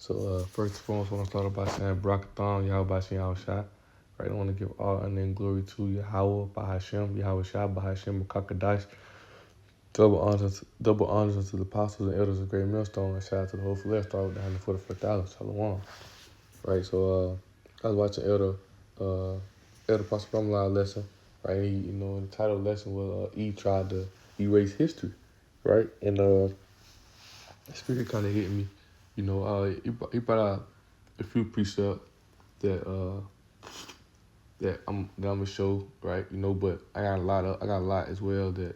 So first and foremost, I want to start off by saying Barakathon, Yahweh Bashem Yahweh Shai. Right, I want to give all honor and glory to Yahweh, Bahashem, Yahweh Shai, Bahashem, Kakadash. Double honors to the apostles and elders of Great Millstone, and shout out to the whole flesh, start down the 44,000, Shalom. Right, so I was watching Elder Pastor Ramalai lesson, right? The title of the lesson was E tried to erase history, right? And the spirit kind of hit me, he brought out a few precepts that I'm gonna show, right? But I got a lot as well that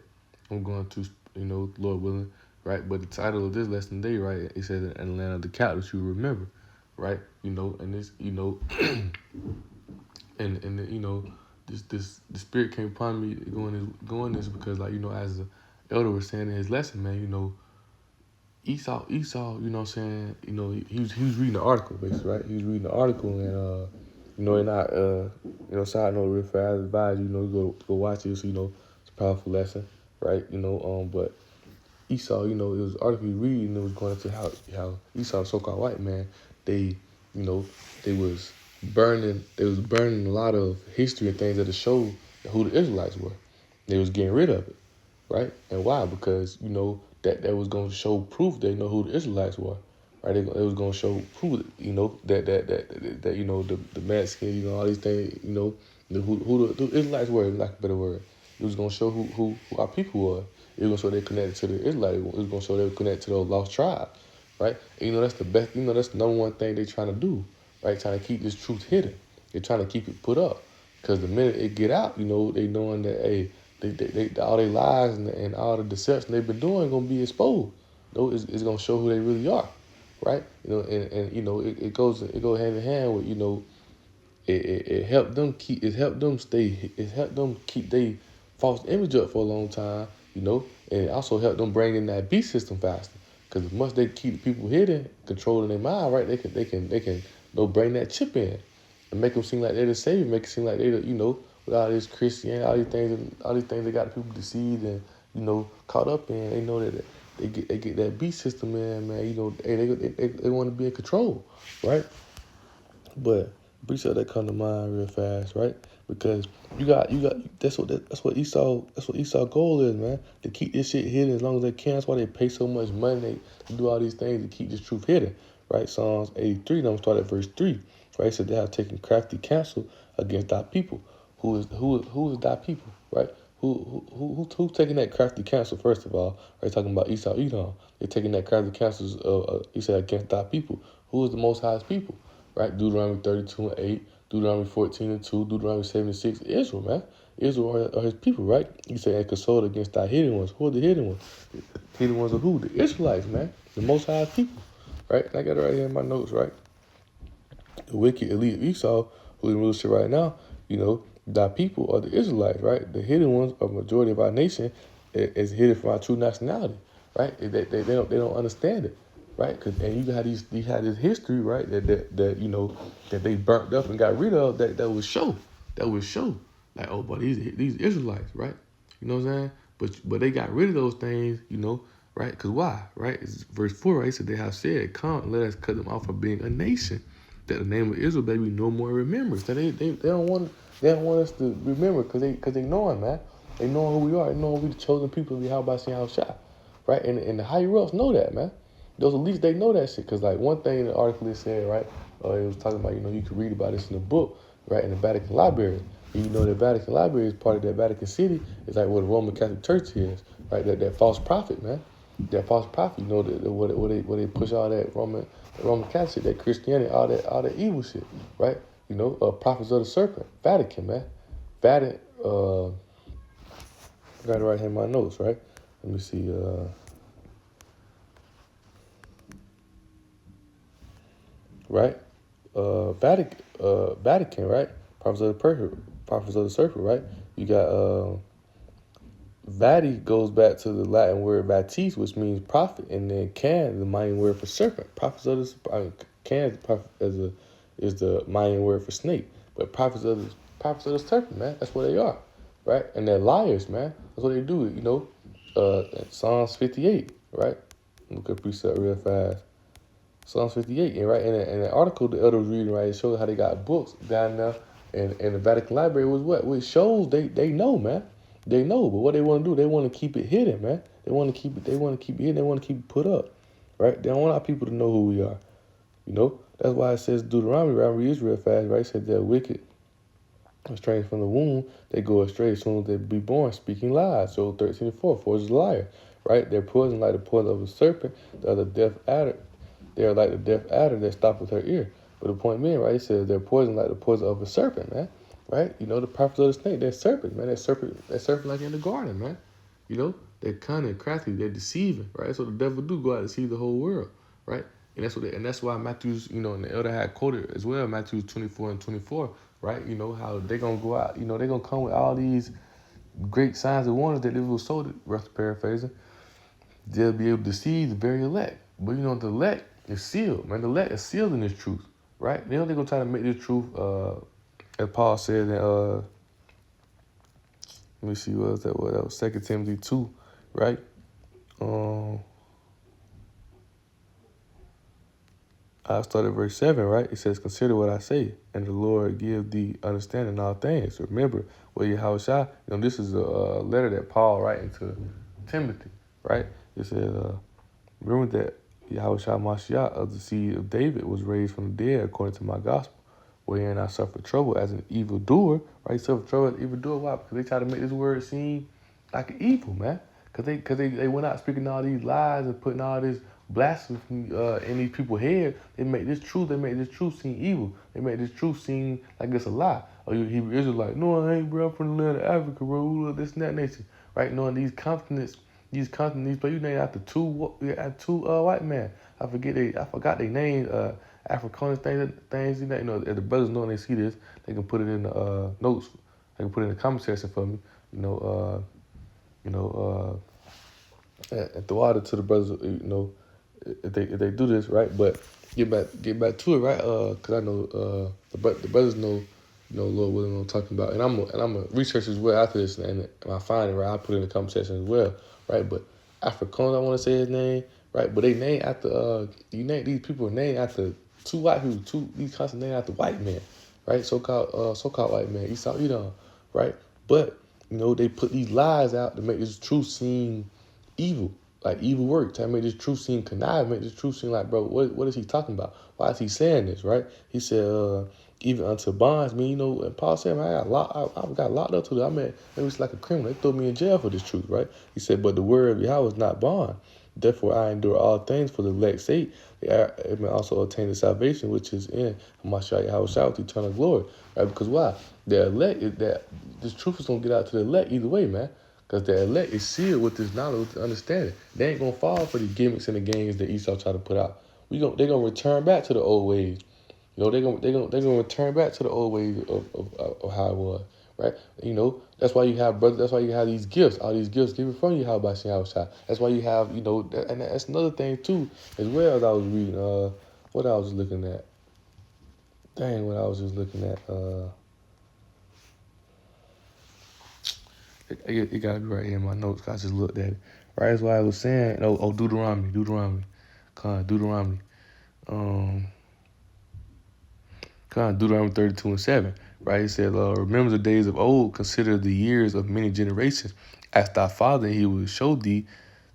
I'm going to, Lord willing, right? But the title of this lesson today, right? It says in Atlanta, the captives you remember, right? And this, and this the spirit came upon me going this because as the elder was saying in his lesson, man, Esau, you know what I'm saying, he was reading the article basically, right? He was reading the article and and side note real fast, I advise go watch it. So, it's a powerful lesson, right? But Esau, it was an article you read and it was going into how Esau, the so-called white man, they, they was burning a lot of history and things that show who the Israelites were. They was getting rid of it, right? And why? Because that was going to show proof they know who the Israelites were, right? They was going to show proof, that the Mexicans, all these things, who the Israelites were, like a better word. It was going to show who our people were. It was going to show they connected to the Israelites. It was going to show they were connected to those lost tribes, right? And, that's the best. That's the number one thing they trying to do, right? Trying to keep this truth hidden. They're trying to keep it put up, because the minute it get out, they knowing that they all their lies and all the deception they've been doing gonna be exposed. It's gonna show who they really are, right? It goes hand in hand with it helped them keep their false image up for a long time, and it also helped them bring in that beast system faster. Because as much they keep people hidden, controlling their mind, right? They can bring that chip in and make them seem like they're the savior, make it seem like they're with all this Christianity, all these things they got people deceived and caught up in. They know that they get that beast system in, man. They want to be in control, right? But precept that come to mind real fast, right? Because you got that's what Esau goal is, man. To keep this shit hidden as long as they can. That's why they pay so much money to do all these things to keep this truth hidden, right? Psalms 83, I'm gonna start at verse 3, right? So they have taken crafty counsel against thy people. Who is thy people, right? Who's taking that crafty counsel? First of all, right? Talking about Esau, Edom. They're taking that crafty counsel. He said against thy people. Who is the Most High's people? Right? Deuteronomy 32:8, Deuteronomy 14:2, Deuteronomy 76. Israel, man. Israel are his people, right? He said, and consult against thy hidden ones. Who are the hidden ones? The hidden ones are who? The Israelites, man. The Most High people, right? And I got it right here in my notes, right? The wicked elite of Esau, who in rulership right now, thy people are the Israelites, right? The hidden ones, a majority of our nation, is hidden from our true nationality, right? They don't understand it, right? And you got this history, right? That they burnt up and got rid of. That would show like, oh, but these Israelites, right? You know what I'm saying? But they got rid of those things, right? Because why, right? It's verse 4, right? So they have said, come, let us cut them off from being a nation, that the name of Israel may be no more remembered. So they don't want us to remember because they know him, man. They know who we are. They know we the chosen people of Yahweh Shem Shah, right? And the higher ups know that, man. Those at least they know that shit. Because like one thing in the article it said, right? It was talking about, you can read about this in the book, right? In the Vatican Library. And the Vatican Library is part of that Vatican City. It's like where the Roman Catholic Church is, right? That false prophet, man. That false prophet, where they push all that Roman Catholic shit, that Christianity, all that evil shit, right? Prophets of the serpent, Vatican, man. Vatican, I got it right here in my notes, right? Let me see, right? Vatican, right? Prophets of the serpent, right? You got, Vati goes back to the Latin word vatis, which means prophet, and then can, the Mayan word for serpent. Prophets of can is the Mayan word for snake, but prophets of the serpent, man. That's what they are, right? And they're liars, man. That's what they do, Psalms 58, right? Look at precept real fast. Psalms 58, and right in the article the elder was reading, right, it showed how they got books down there, and the Vatican Library was what? Well, it shows they know, man. They know, but what they want to do, they want to keep it hidden, man. They want to keep it. They want to keep it hidden. They want to keep it put up, right? They don't want our people to know who we are. You know, that's why it says Deuteronomy. Right? I read this real fast, right? It said they're wicked, estranged from the womb. They go astray as soon as they be born, speaking lies. So 13:4, for is a liar, right? They're poison like the poison of a serpent. The other deaf adder. They are like the deaf adder that stoppeth her ear. But the point being, right, it says they're poison like the poison of a serpent, man. Right? You know, the prophets of the snake, they're serpents, man. That serpent like in the garden, man. You know, they're cunning, crafty, they're deceiving, right? So the devil do go out to deceive the whole world, right? And that's why Matthew's, you know, and the elder had quoted as well, Matthew 24:24, right? You know, how they're gonna go out, you know, they're gonna come with all these great signs and wonders that they will sow, rough paraphrasing, they'll be able to deceive the very elect. But you know, the elect is sealed, man. The elect is sealed in this truth, right? They're gonna try to make this truth, as Paul said in let me see, what was that? What that was 2 Timothy 2, right? I started verse 7, right? It says, consider what I say, and the Lord give thee understanding in all things. Remember, well, Yahushua, you know, this is a letter that Paul writing to Timothy, right? It says, remember that Yahushua Mashiach of the seed of David was raised from the dead according to my gospel, wherein I suffered trouble as an evildoer, right? Suffered trouble as an evildoer. Why? Because they try to make this word seem like an evil, man. Because they went out speaking all these lies and putting all this blasphemy in these people's head. They make this truth seem evil. They make this truth seem like it's a lie. Or you Hebrew Israelite, no, I ain't, bro, I'm from the land of Africa, bro, this and that nation, right? Knowing these continents, these places you named after two white men. I forgot they named Afrikaans things. You know, if the brothers know when they see this, they can put it in the notes. They can put it in the comment section for me. And throw out to the brothers. You know, if they do this right. But get back to it, right? Cause I know the brothers know. You know, Lord willing, what I'm talking about, and I'm a research as well after this, and I find it right. I put it in the comment section as well, right? But Afrikaans, I want to say his name, right? But they named after these people are named after two white people, these constants named after white men, right? So-called white men, Esau, Edom, right? But you know, they put these lies out to make this truth seem evil, like evil work, to make this truth seem conniving, make this truth seem like, bro, what is he talking about? Why is he saying this, right? He said, even unto bonds, you know, and Paul said, man, I got locked up to that. I mean, it was like a criminal. They threw me in jail for this truth, right? He said, but the word of Yahweh is not bond. Therefore, I endure all things for the elect's sake. It may also attain the salvation which is in Mashiach Yahweh with eternal glory, right? Because why? The elect, this truth is going to get out to the elect either way, man. Because the elect is sealed with this knowledge, with the understanding. They ain't going to fall for the gimmicks and the games that Esau try to put out. They're going to return back to the old ways. You know, they're gonna return back to the old ways of how it was, right? You know, that's why you have brothers. That's why you have these gifts. All these gifts given from you, how about Shah. That's why you have, you know, and that's another thing too, as well as I was reading. What I was looking at. Dang, what I was just looking at. It gotta be right here in my notes. 'Cause I just looked at it. Right, that's why I was saying. Deuteronomy. Deuteronomy. Deuteronomy 32:7, right? It says, remember the days of old, consider the years of many generations. Ask thy father, and he will show thee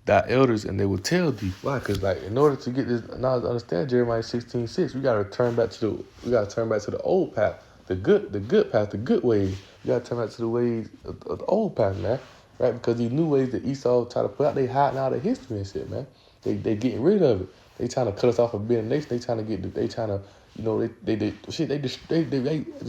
thy elders, and they will tell thee. Why? Because like in order to get this knowledge, understand Jeremiah 16:6, we gotta turn back to the old path, the good path, the good ways. You gotta turn back to the ways of the old path, man. Right? Because these new ways that Esau try to put out, they hiding out of history and shit, man. They getting rid of it. They trying to cut us off of being a nation. You know, the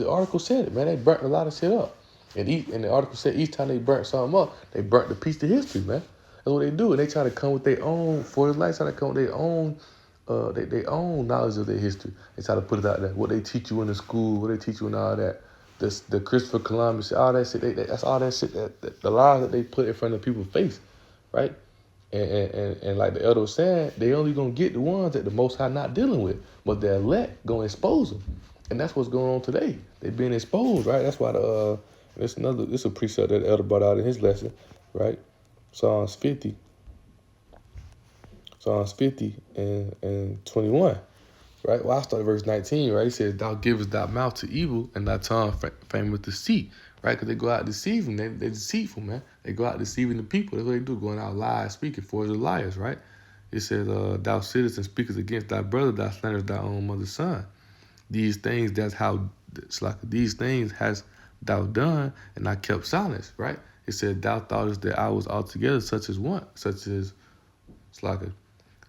article said it, man. They burnt a lot of shit up. And the article said each time they burnt something up, they burnt the piece of history, man. That's what they do. And they try to come with their own, for his life, try to come with their own, their own knowledge of their history. They try to put it out there. What they teach you in the school, what they teach you in all that. The Christopher Columbus, all that shit, that's all that shit, the lies that they put in front of people's face, right? And like the elder was saying, they only gonna get the ones that the Most High not dealing with, but the elect gonna expose them, and that's what's going on today. They being exposed, right? That's why this a precept that the elder brought out in his lesson, right? Psalms 50 and 21, right? Well, I start at verse 19, right? It says, "Thou givest thy mouth to evil, and thy tongue fameth deceit," right? Because they go out deceiving. They're deceitful, man. They go out deceiving the people. That's what they do, going out lies, speaking for the liars, right? It says, "Thou sittest and speakest against thy brother, thou slanderest thy own mother's son." These things, that's how it's like, these things has thou done, and I kept silence, right? It said, "Thou thoughtest that I was altogether such as one, such as," it's like,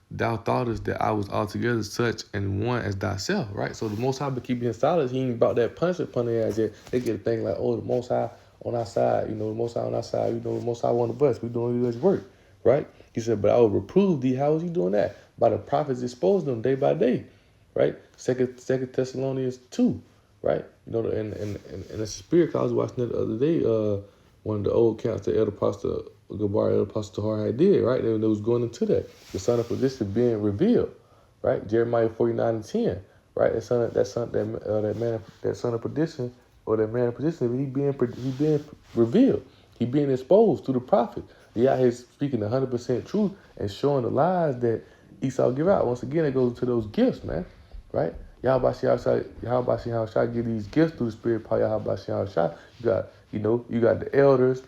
"Thou thoughtest that I was altogether such and one as thyself," right? So the Most High been keeping silence. He ain't about that punishment upon their ass yet. They get a thing like, oh, the Most High on our side, the Most High on our side, the Most High on the bus. We doing His work, right? He said, "But I will reprove thee." How is He doing that? By the prophets exposing them day by day, right? Second Thessalonians 2, right? And the spirit, I was watching it the other day. One of the old counts, the Elder Pastor Gabar, Elder Pastor Tahar had did, right? They was going into that. The son of perdition being revealed, right? Jeremiah 49:10, right? That son of perdition, or that man of perdition, he being revealed. He being exposed through the prophet. He out here speaking 100% truth and showing the lies that Esau give out. Once again, it goes to those gifts, man, right? Yahweh Shai give these gifts through the Spirit power. Yahweh Shai. You got the elders,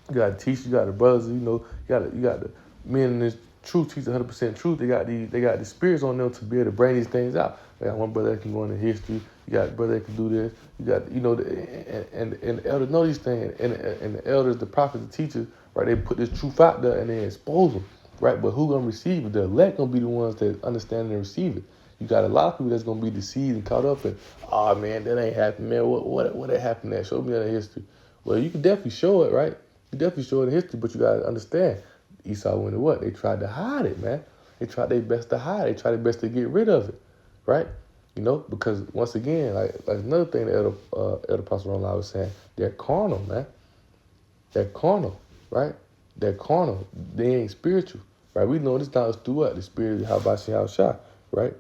you got the teachers, you got the brothers, you got the men in this truth, teach 100% truth. They got the spirits on them to be able to bring these things out. They got one brother that can go into history. You got a brother that can do this. You got and the elders know these things, and the elders, the prophets, the teachers, right? They put this truth out there and they expose them, right? But who gonna receive it? The elect gonna be the ones that understand and receive it. You got a lot of people that's gonna be deceived and caught up in, oh man, that ain't happened, man. What happened there? Show me that in history. Well, you can definitely show it, right? You definitely show it in history, but you gotta understand, Esau went to what? They tried to hide it, man. They tried their best to hide it. They tried their best to get rid of it, right? Because once again, like another thing that Elder Pastor Ron Lyle was saying, they're carnal, man. They're carnal, right? They're carnal. They ain't spiritual, right? We know this now is through what? The spirit of Habashim Shah, right?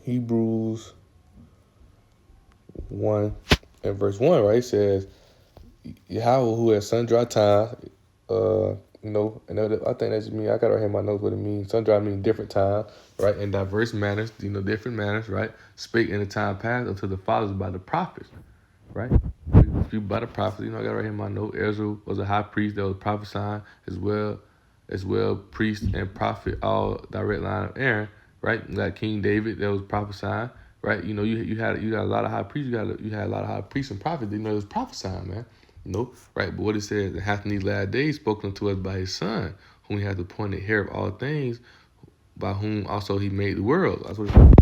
Hebrews 1 and verse 1, right? It says, Yahweh, who at sundry times, and I think that's me. I got right here in my notes what it means. Sundry means different times, right? In diverse manners, different manners, right? Spake in the time past unto the fathers by the prophets, right? Speak by the prophets. I got right here in my note. Ezra was a high priest that was prophesying as well, priest and prophet, all direct line of Aaron, right? Like King David that was prophesying, right? You had a lot of high priests. You had a lot of high priests and prophets. It was prophesying, man. Right? But what it says, "And hath in these last days spoken to us by His Son, whom He hath appointed heir of all things, by whom also He made the world." That's what it says.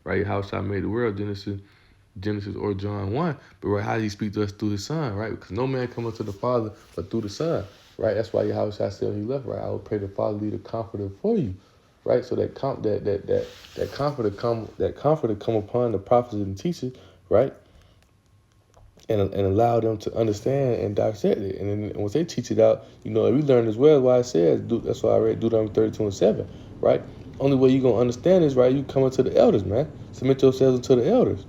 Right? How shall I made the world? Genesis or John 1. But right, how did He speak to us through His Son? Right? Because no man cometh to the Father but through the Son. Right? That's why Yahweh said when He left. Right? I will pray the Father lead a comforter for you. Right? So that comforter come upon the prophets and teachers. Right? And allow them to understand and dissect it. And once they teach it out, we learn as well why it says, that's why I read Deuteronomy 32:7, right? Only way you're going to understand is, right, you coming to the elders, man. Submit yourselves unto the elders,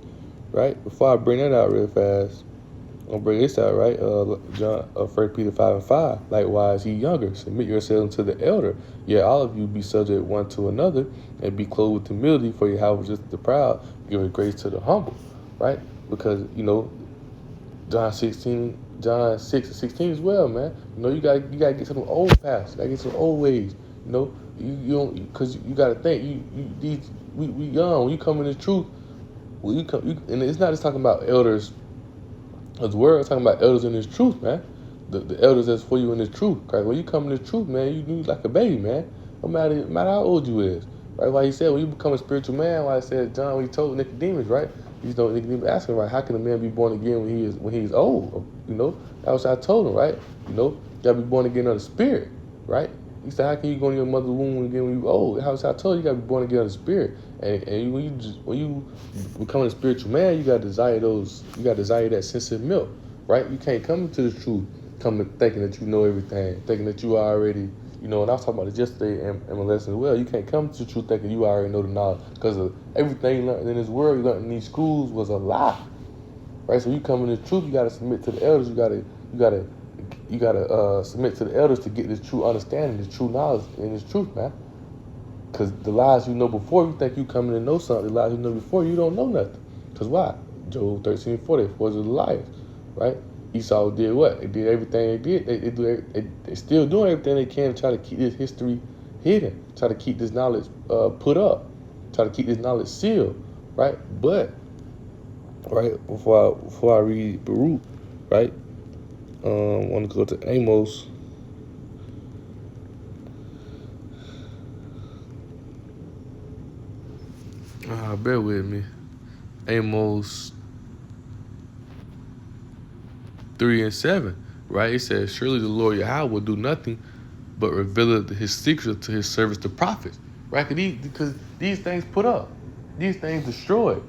right? Before I bring that out real fast, I'm going to bring this out, right? 1 Peter 5:5, likewise, ye younger, submit yourselves unto the elder. Yet all of you be subject one to another, and be clothed with humility, for your house is the proud, giving grace to the humble, right? Because, John 6 and 16 as well, man. You gotta get some old past. You gotta get some old ways. You don't, because you gotta think. We young. When you come in the truth, and it's not just talking about elders of the world. It's talking about elders in this truth, man. The elders that's for you in this truth. Right? When you come in this truth, man, you like a baby, man. No matter how old you is. Right? Why He said when you become a spiritual man, why He said John, when He told Nicodemus, right? Nicodemus asking, right, how can a man be born again when he's old? That was what I told him, right? You gotta be born again of the spirit, right? He said, how can you go in your mother's womb again when you old? How was I told you? You gotta be born again of the spirit. And when you become a spiritual man, you gotta desire that sensitive milk, right? You can't come into the truth thinking that you know everything, thinking that you already. And I was talking about this yesterday in my lesson as well. You can't come to the truth thinking you already know the knowledge, because of everything you learned in this world, you learned in these schools was a lie, right? So you come in the truth, you got to submit to the elders. You got to submit to the elders to get this true understanding, this true knowledge, and this truth, man. Because the lies you know before, you think you coming to know something. The lies you know before, you don't know nothing. Because why? Job 13:4, they was the liars, right? Esau did what? They did everything they did. They still doing everything they can to try to keep this history hidden, try to keep this knowledge put up, try to keep this knowledge sealed, right? But, right, before I read Baruch, right, I want to go to Amos. Bear with me. Amos 3:7, right? It says, surely the Lord Yahweh will do nothing but reveal his secrets to his servants, the prophets, right? Because these things put up, these things destroyed,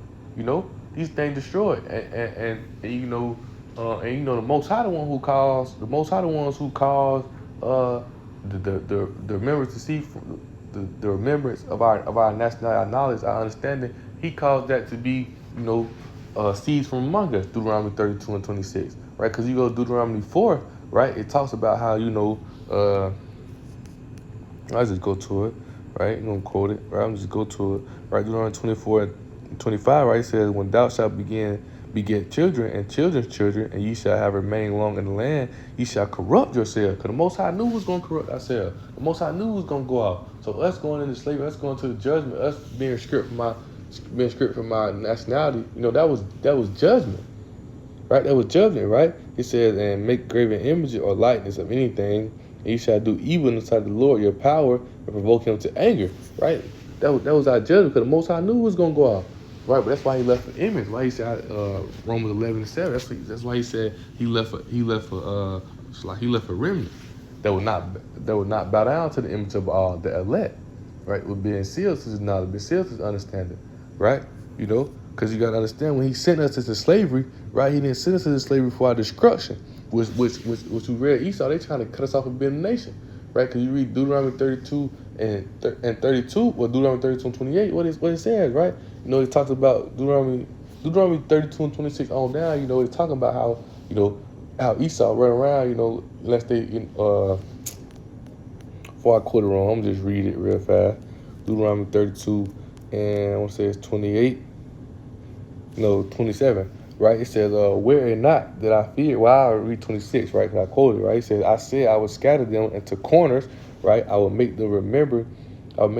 these things destroyed, and the Most High the one who caused the Most High the ones who caused the remembrance to see the remembrance of our national, our knowledge, our understanding. He caused that to be, seeds from among us, Deuteronomy 32:26, right? Because you go to Deuteronomy 4, right? It talks about how, I just go to it, right? I'm going to quote it, right? I'm just go to it, right? Deuteronomy 24:25, right? It says, when thou shalt beget children and children's children, and ye shall have remained long in the land, ye shall corrupt yourself. Because the Most High knew was going to corrupt ourselves. The Most High knew was going to go out. So us going into slavery, us going to the judgment, us being stripped from our nationality, that was judgment. Right? That was judgment, right? It says, and make graven image or likeness of anything, and you shall do evil in the sight of the Lord, your power, and provoke him to anger, right? That was our judgment, because the Most High knew it was going to go out, right? But that's why he left an image. Why he said Romans 11:7. That's why he said he left a remnant that would not bow down to the image of the elect, right? With being sealed to his knowledge, being sealed to his understanding, right? Because you got to understand, when he sent us into slavery, right? He didn't send us into slavery for our destruction, which we read Esau. They trying to cut us off and being a nation, right? Because you read Deuteronomy 32 and 32, well, Deuteronomy 32 and 28, what it says, right? It talks about Deuteronomy 32 and 26 on down. It's talking about how Esau run around, unless they, before I quote it wrong, I'm just read it real fast. Deuteronomy 32 and I want to say it's 28. 27, right? It says, were it not that I feared, well, I'll read 26, right? Because I quoted, right? It says, I said I would scatter them into corners, right? I will make the remembrance of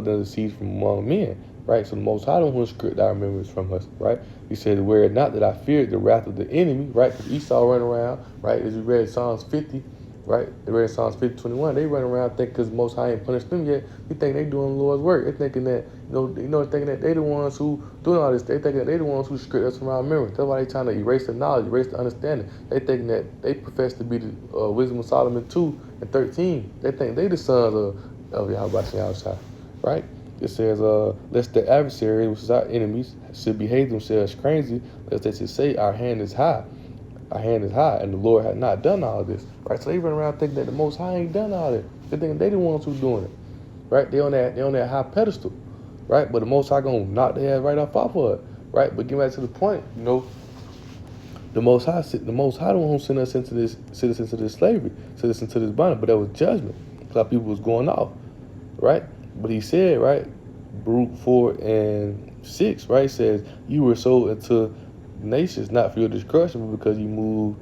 them to cease from among men, right? So the Most High don't want to script our remembrance from us, right? He said, were it not that I feared the wrath of the enemy, right? Because Esau ran around, right? As we read Psalms 50, right? They read Psalms 50:21. They run around thinking because the Most High ain't punished them yet. You think they doing the Lord's work. They thinking that, thinking that they the ones who doing all this. They thinking that they the ones who script us from our memory. That's why they trying to erase the knowledge, erase the understanding. They thinking that they profess to be the wisdom of Solomon 2 and 13. They think they the sons of Yahweh Shai, right? It says, lest the adversary, which is our enemies, should behave themselves strangely, lest they should say, our hand is high, and the Lord had not done all of this, right? So they run around thinking that the Most High ain't done all that. They thinking they the ones who doing it, right? They on that high pedestal, right? But the Most High gonna knock their ass right off of it, right? But getting back to the point, the Most High the one who sent us into this slavery, sent us into this bondage, but that was judgment. A lot of people was going off, right? But he said, right, Baruch 4:6, right, says, you were sold into nations not for your destruction, but because you moved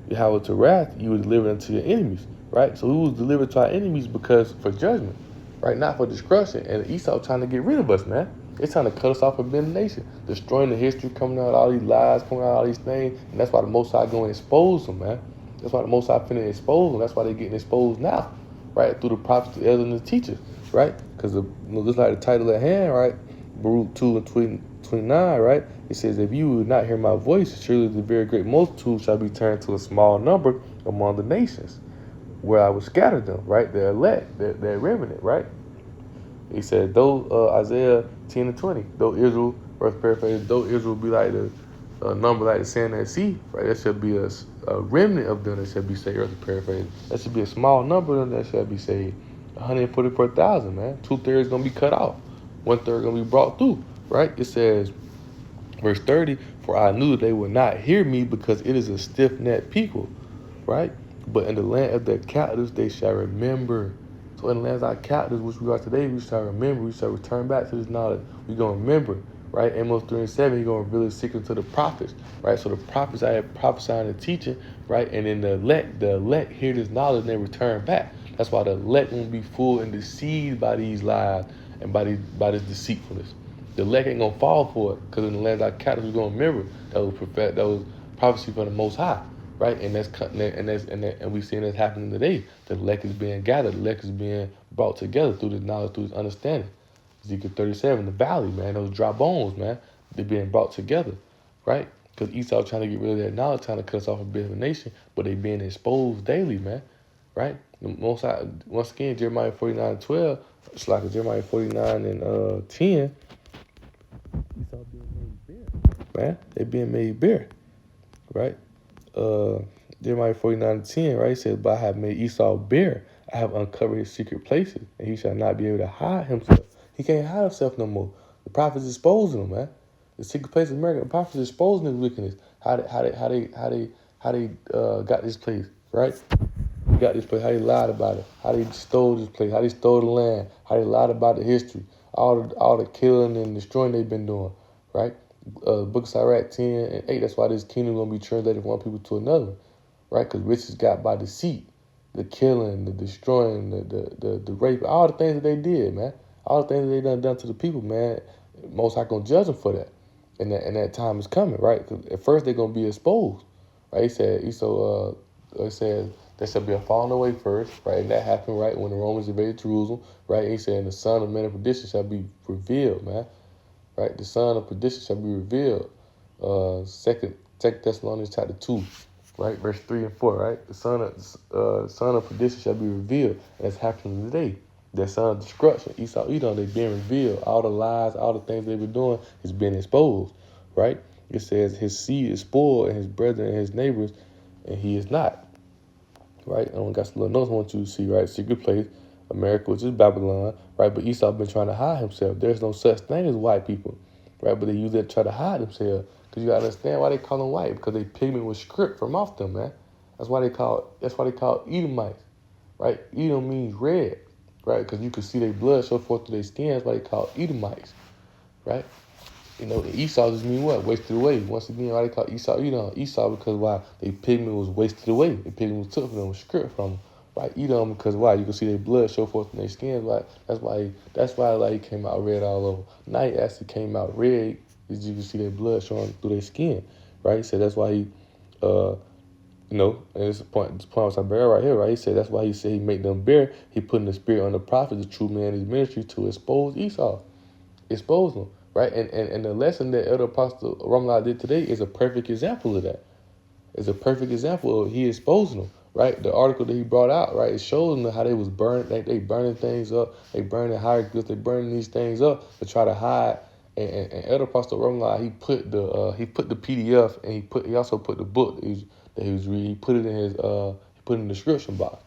Yahweh to wrath, you were delivered unto your enemies, right? So we was delivered to our enemies because for judgment, right? Not for destruction. And Esau trying to get rid of us, man. They're trying to cut us off from being a nation, destroying the history, coming out all these lies, coming out all these things, and that's why the Most High going to expose them, man. That's why the Most High finna expose them. That's why they're getting exposed now, right? Through the prophets, the elders, and the teachers, right? Because just like the title at hand, right? Baruch 2:29, right? It says, if you would not hear my voice, surely the very great multitude shall be turned to a small number among the nations, where I will scatter them, right? They're elect, they're remnant, right? He said, though Isaiah 10:20, though Israel, verse paraphrase, though Israel be like the number like the sand at sea, right? There shall be a remnant of them that shall be saved, verse paraphrase. There should be a small number of them that shall be saved. 140 per thousand, man. 2/3 gonna be cut off. 1/3 gonna be brought through, right? It says, verse 30, for I knew they would not hear me because it is a stiff-necked people, right? But in the land of their captives they shall remember, So in the lands of our captives, which we are today, we shall remember, we shall return back to this knowledge. We're going to remember, right? Amos 3 and 7, he's going to reveal his secret to the prophets, right? So the prophets are prophesying and teaching, right? And then the elect hear this knowledge and they return back. That's why the elect won't be fooled and deceived by these lies and by this deceitfulness. The elect ain't gonna fall for it, because in the land of our captives, we're gonna remember that was prophecy from the Most High, right? And we seeing this happening today. The elect is being gathered, the elect is being brought together through this knowledge, through this understanding. Ezekiel 37, the valley, man, those dry bones, man, they're being brought together, right? Because Esau trying to get rid of that knowledge, trying to cut us off a bit of a nation, but they being exposed daily, man, right? Once again, Jeremiah 49:12, it's like Jeremiah 49 and 10, Esau being made bare, man. They being made bare, right? Jeremiah 49:10, right? It says, "But I have made Esau bare. I have uncovered his secret places, and he shall not be able to hide himself." He can't hide himself no more. The prophets exposing him, man. The secret places of America, the prophets exposing his wickedness. How they got this place, right? Got this place, how they lied about it, how they stole this place, how they stole the land, how they lied about the history, all the killing and destroying they've been doing, right? Book of Sirach 10 and 8, that's why this kingdom going to be translated from one people to another, right? Because riches got by deceit, the killing, the destroying, the rape, all the things that they did, man. All the things that they done to the people, man. Most High going to judge them for that. And that time is coming, right? 'Cause at first they're going to be exposed, right? He said, there shall be a falling away first, right? And that happened, right, when the Romans invaded Jerusalem, right? And he said, and the son of man of perdition shall be revealed, man. Right? The son of perdition shall be revealed. Second Thessalonians chapter 2, right? Verse 3 and 4, right? The son of perdition shall be revealed. And it's happening today. That son of destruction, Esau, Edom, they being revealed. All the lies, all the things they've been doing is being exposed, right? It says his seed is spoiled, and his brethren and his neighbors, and he is not. Right? I got some little notes I want you to see, right? Secret place, America, which is Babylon, right? But Esau been trying to hide himself. There's no such thing as white people, right? But they use it to try to hide themselves. Because you gotta understand why they call them white, because they pigment was stripped from off them, man. That's why they call Edomites, right? Edom means red, right? Because you can see their blood show forth through their skin. That's why they call Edomites, right? Esau just mean what? Wasted away. Once again, why they call Esau Edom? Esau because why? Their pigment was wasted away. The pigment was took from them, was stripped from them. Right? Edom because why? You can see their blood show forth in their skin. Right? That's why like he came out red all over. Night actually came out red because you can see their blood showing through their skin. Right? So that's why he and this point was bear right here, right? He said that's why he said he made them bear. He put in the spirit on the prophet, the true man in his ministry to expose Esau. Expose them. Right? And the lesson that Elder Apostle Ramla did today is a perfect example of that. It's a perfect example of he exposing them. Right? The article that he brought out, right, it shows them how they was burning, they burning things up, they burning hieroglyphs, they burning these things up to try to hide. And Elder Apostle Ramla, he put the PDF, and he also put the book that he was reading. He put it in the description box.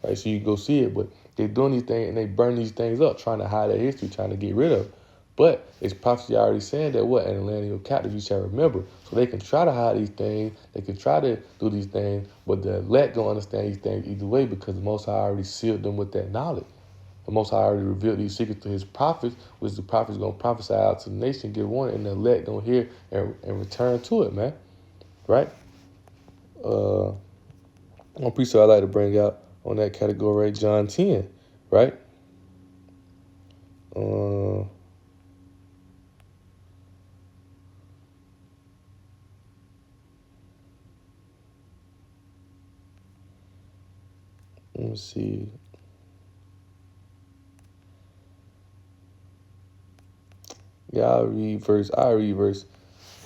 Right? So you can go see it. But they're doing these things and they burn these things up, trying to hide their history, trying to get rid of it. But it's prophecy already saying that what? In the land of your captive you shall remember. So they can try to hide these things. They can try to do these things. But the elect don't understand these things either way, because the Most High already sealed them with that knowledge. The Most High already revealed these secrets to his prophets, which the prophets going to prophesy out to the nation, give warning, and the elect going to hear and return to it, man. Right? One piece I like to bring out on that category, right? John 10, right? Let me see. Yeah, I read verse.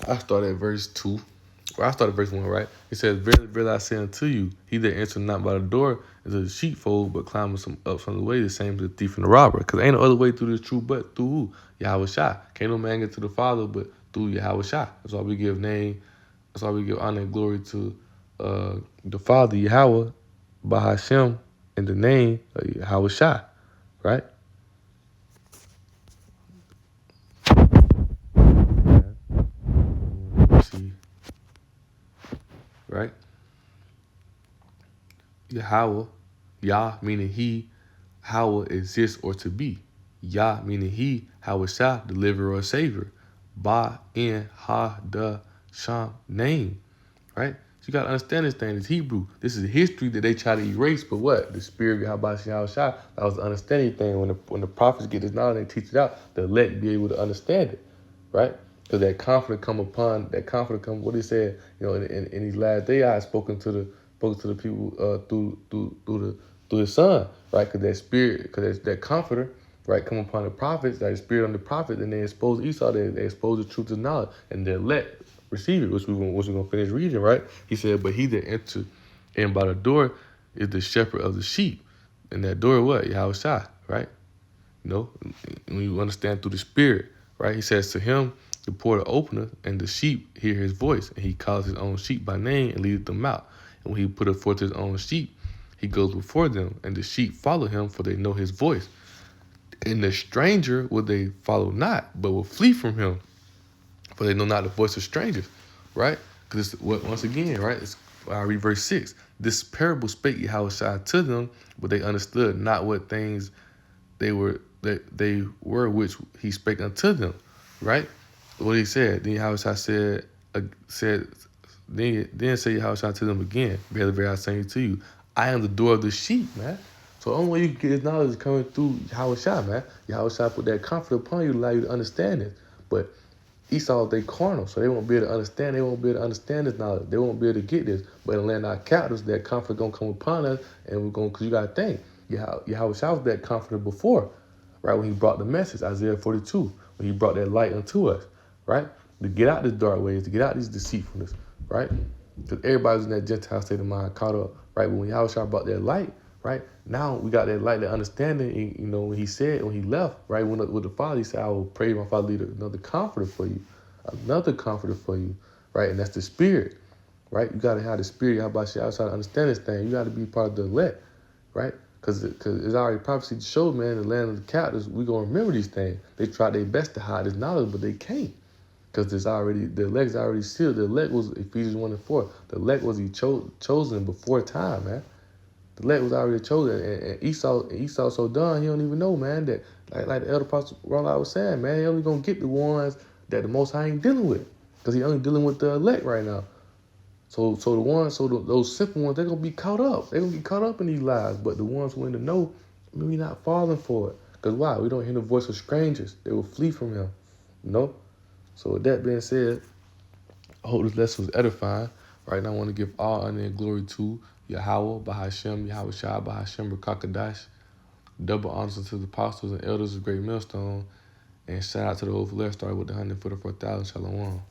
I start at verse 2. Well, I started verse 1, right? It says, "Verily, verily, I say unto you, he that enters not by the door is a sheepfold, but climbeth up from the way, the same as the thief and the robber." Because ain't no other way through this truth but through who? Yahweh Shai. Can't no man get to the Father but through Yahweh Shai. That's why we give honor and glory to the Father, Yahweh, by Hashem, in the name of Yahweh Shai, right? See, right? Yahweh, Yah meaning he, Hawa exists or to be. Yah meaning he, Hawa Shah, deliverer or savior. Ba in ha da sham name. Right? So you gotta understand this thing. It's Hebrew. This is history that they try to erase, but what? The spirit of Yahweh Shah, that was the understanding thing. When the prophets get this knowledge and teach it out, the elect be able to understand it. Right? Because that confidence come, what he said, in these last days, I had spoken to the people through his son, right? Because that spirit, because that comforter, right, come upon the prophets, that spirit on the prophet, and they expose Esau, they expose the truth to knowledge, and they let receive it, which we're gonna finish reading, right? He said, but he that entered in by the door is the shepherd of the sheep. And that door, what? Yahweh Shai, right? When you understand through the spirit, right? He says to him, the porter openeth, and the sheep hear his voice, and he calls his own sheep by name and leadeth them out. And when he putteth forth his own sheep, he goes before them, and the sheep follow him, for they know his voice. And the stranger will they follow not, but will flee from him, for they know not the voice of strangers, right? Because once again, right? I read verse 6. This parable spake Yahweh to them, but they understood not what things they were which he spake unto them, right? What he said. Then Yahweh said, then say Yahweh to them again, very, very I say to you, I am the door of the sheep, man. So the only way you can get his knowledge is coming through Yahweh, man. Yahweh put that comfort upon you to allow you to understand it. But Esau, they carnal, so they won't be able to understand. They won't be able to understand this knowledge. They won't be able to get this. But in the land of our captives, that comfort gonna come upon us, and we're gonna, because you gotta think, Yahweh was that comforter before, right? When he brought the message, Isaiah 42, when he brought that light unto us, right? To get out this dark ways, to get out this deceitfulness, right? Because everybody's in that Gentile state of mind caught up, right? But when Yahweh brought that light, right? Now we got that light, that understanding, when he said, when he left, right? With the Father, he said, I will pray my Father lead another comforter for you, right? And that's the Spirit, right? You got to have the Spirit, Yahweh outside to understand this thing. You got to be part of the elect, right? Because it's already prophecy to show, man, the land of the captives, we're going to remember these things. They tried their best to hide this knowledge, but they can't. Because the elect's already sealed. The elect was Ephesians 1:4. The elect was chosen before time, man. The elect was already chosen, and Esau so done, he don't even know, man, that like the elder apostle Ronald was saying, man, he only gonna get the ones that the Most High ain't dealing with, because he only dealing with the elect right now. So those simple ones, they're gonna be caught up. They're gonna get caught up in these lies. But the ones who in the know, we not falling for it. Because why? We don't hear the voice of strangers. They will flee from him. So with that being said, I hope this lesson was edifying. Right now, I want to give all honor and glory to Yahweh, Bahashem, Yahweh Shai, Bahashem, Rakakadash. Double honors to the apostles and elders of Great Millstone. And shout out to the old Fuller started with the 144,000 Shalom.